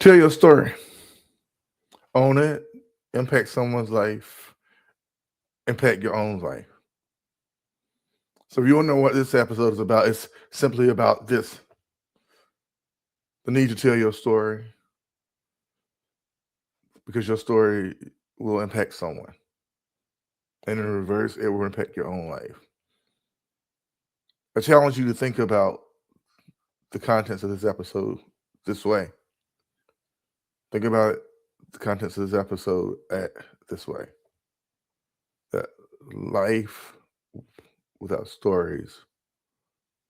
Tell your story. Own it. Impact someone's life. Impact your own life. So if you want to know what this episode is about, it's simply about this. The need to tell your story because your story will impact someone. And in reverse, it will impact your own life. I challenge you to think about the contents of this episode this way. Think about the contents of this episode this way. That life without stories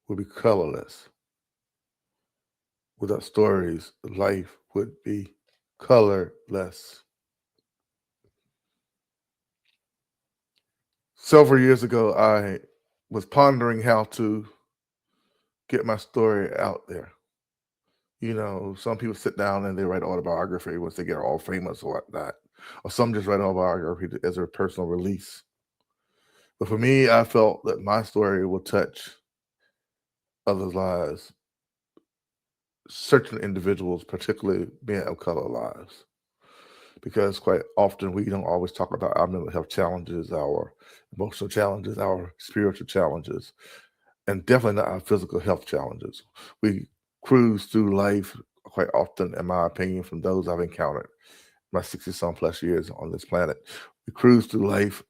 would be colorless. Without stories, life would be colorless. Several years ago, I was pondering how to get my story out there. You know, some people sit down and they write autobiography once they get all famous or whatnot. Or some just write autobiography as a personal release. But for me, I felt that my story will touch others' lives, certain individuals, particularly men of color lives. Because quite often we don't always talk about our mental health challenges, our emotional challenges, our spiritual challenges, and definitely not our physical health challenges. We cruise through life quite often, in my opinion, from those I've encountered my 60-some plus years on this planet. We cruise through life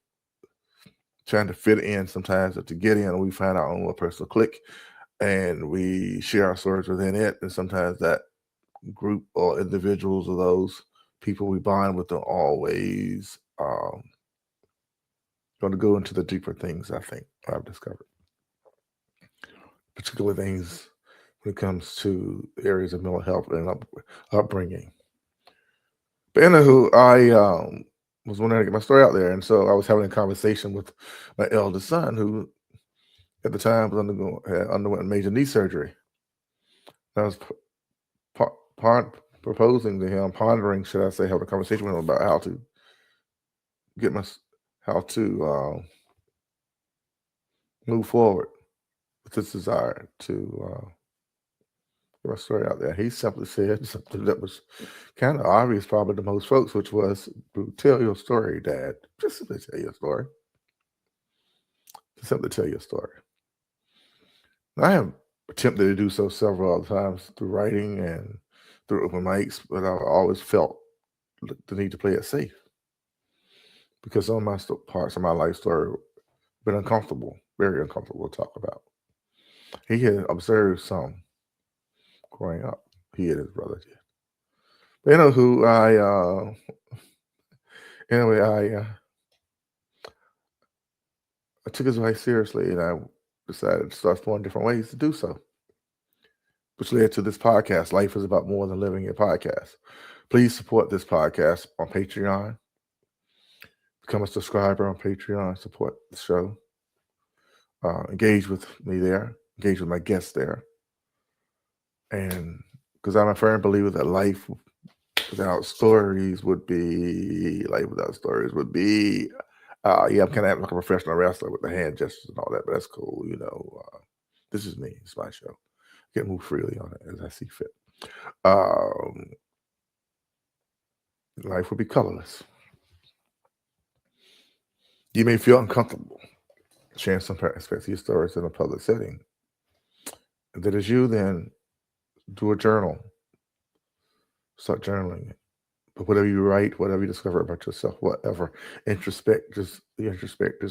trying to fit in sometimes, or to get in, we find our own little personal clique, and we share our stories within it, and sometimes that group or individuals or those people we bond with are always going to go into the deeper things, I think, I've discovered. Particular things when it comes to areas of mental health and upbringing. But anywho, I was wanting to get my story out there, and so I was having a conversation with my eldest son, who at the time was underwent major knee surgery. And I was proposing to him, pondering, should I say, having a conversation with him about how to move forward with this desire to get my story out there. He simply said something that was kind of obvious probably to most folks, which was, tell your story, Dad. Just simply tell your story. Just simply tell your story. I have attempted to do so several other times through writing and through open mics, but I've always felt the need to play it safe because some of my parts of my life story have been uncomfortable, very uncomfortable to talk about. He had observed some growing up. He and his brother did. But you know who I took his advice seriously, and I decided to start exploring different ways to do so, which led to this podcast. Life is about more than living a podcast. Please support this podcast on Patreon. Become a subscriber on Patreon. Support the show. Engage with me there. Engage with my guests there. And because I'm a firm believer that life without stories would be, I'm kind of like a professional wrestler with the hand gestures and all that, but that's cool. You know, this is me. It's my show. I can move freely on it as I see fit. Life would be colorless. You may feel uncomfortable sharing some aspects of your stories in a public setting. If that is you, then do a journal. Start journaling it. But whatever you write, whatever you discover about yourself, whatever introspect just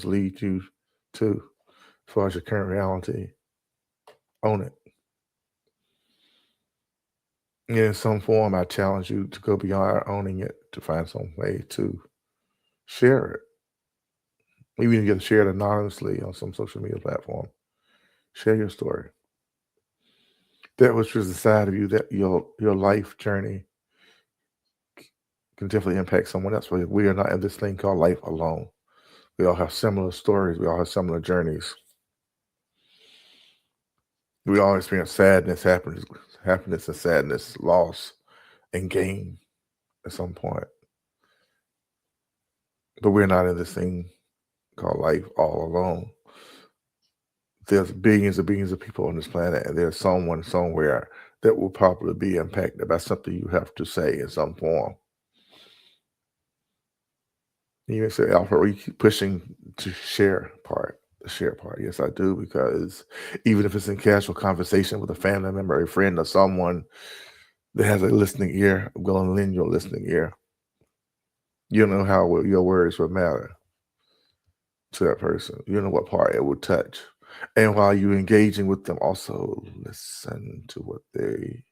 lead you to, as far as your current reality, own it. In some form, I challenge you to go beyond owning it, to find some way to share it. Even if you can share it anonymously on some social media platform, share your story. That which is inside of you, that your life journey can definitely impact someone else. We are not in this thing called life alone. We all have similar stories. We all have similar journeys. We all experience sadness, happiness and sadness, loss and gain at some point. But we're not in this thing called life all alone. There's billions of people on this planet, and there's someone somewhere that will probably be impacted by something you have to say in some form. You say, Alfred, will you keep pushing to share part? The share part. Yes, I do, because even if it's in casual conversation with a family member, a friend, or someone that has a listening ear, I'm going to lend your listening ear. You know how your words will matter to that person. You know what part it will touch. And while you're engaging with them, also listen to what they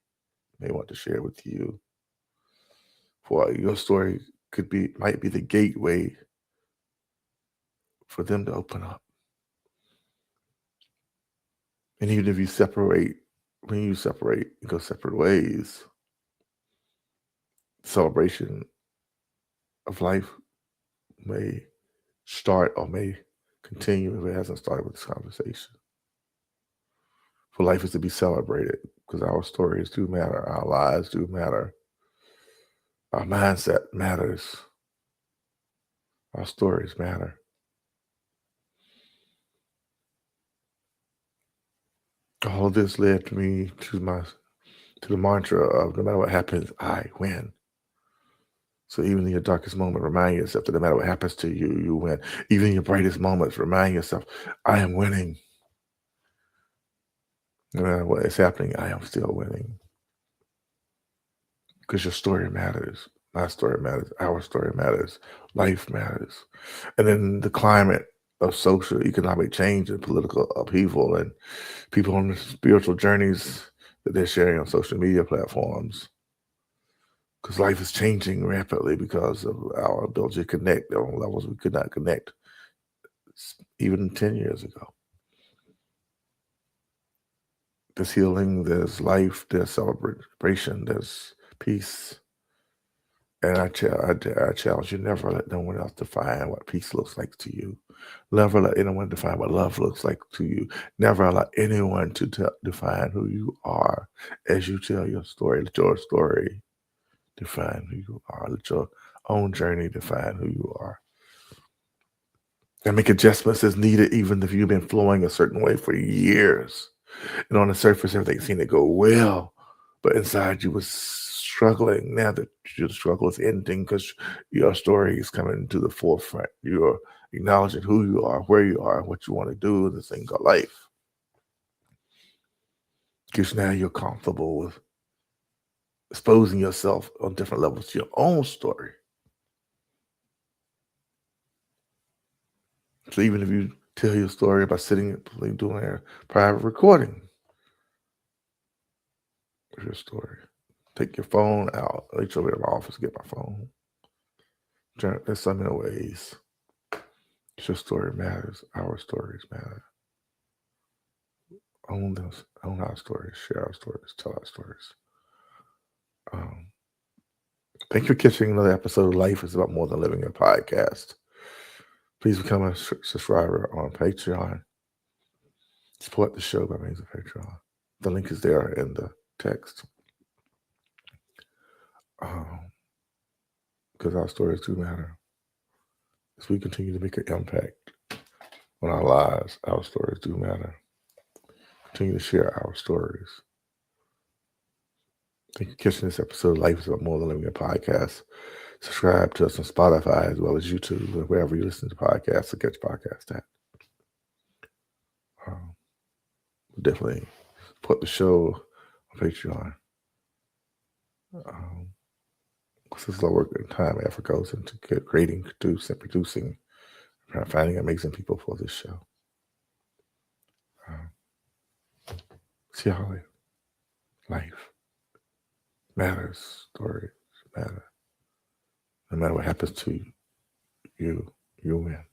may want to share with you. For your story might be the gateway for them to open up. And even if when you separate, you go separate ways, celebration of life may start or may continue if it hasn't started with this conversation. For life is to be celebrated, because our stories do matter, our lives do matter, our mindset matters, our stories matter. All of this led me to the mantra of, no matter what happens, I win. So even in your darkest moment, remind yourself that no matter what happens to you, you win. Even in your brightest moments, remind yourself, I am winning. No matter what is happening, I am still winning. Because your story matters. My story matters. Our story matters. Life matters. And then the climate of social, economic change, and political upheaval, and people on the spiritual journeys that they're sharing on social media platforms. Because life is changing rapidly because of our ability to connect on levels we could not connect even 10 years ago. There's healing, there's life, there's celebration, there's peace. And I challenge you, never let no one else define what peace looks like to you. Never let anyone define what love looks like to you. Never allow anyone to define who you are as you tell your story. Let your story define who you are. Let your own journey define who you are. And make adjustments as needed, even if you've been flowing a certain way for years. And on the surface, everything seemed to go well, but inside you was struggling. Now that your struggle is ending, because your story is coming to the forefront. You're acknowledging who you are, where you are, and what you want to do in this thing called life. Because now you're comfortable with exposing yourself on different levels to your own story. So even if you tell your story by sitting and doing a private recording of your story, take your phone out. I reach over to my office, get my phone. There's so many ways. Your story matters. Our stories matter. Own our stories. Share our stories. Tell our stories. Thank you for catching another episode of Life is About More Than Living, a podcast. Please become a subscriber on Patreon. Support the show by means of Patreon. The link is there in the text. Because our stories do matter. As we continue to make an impact on our lives, our stories do matter. Continue to share our stories. Thank you for catching this episode of Life is About More Than Living, a podcast. Subscribe to us on Spotify as well as YouTube, or wherever you listen to podcasts or catch podcasts at. Definitely put the show on Patreon. This is a lot of work and time and effort goes into creating, producing, finding amazing people for this show. See how life matters, stories matter. No matter what happens to you, you win.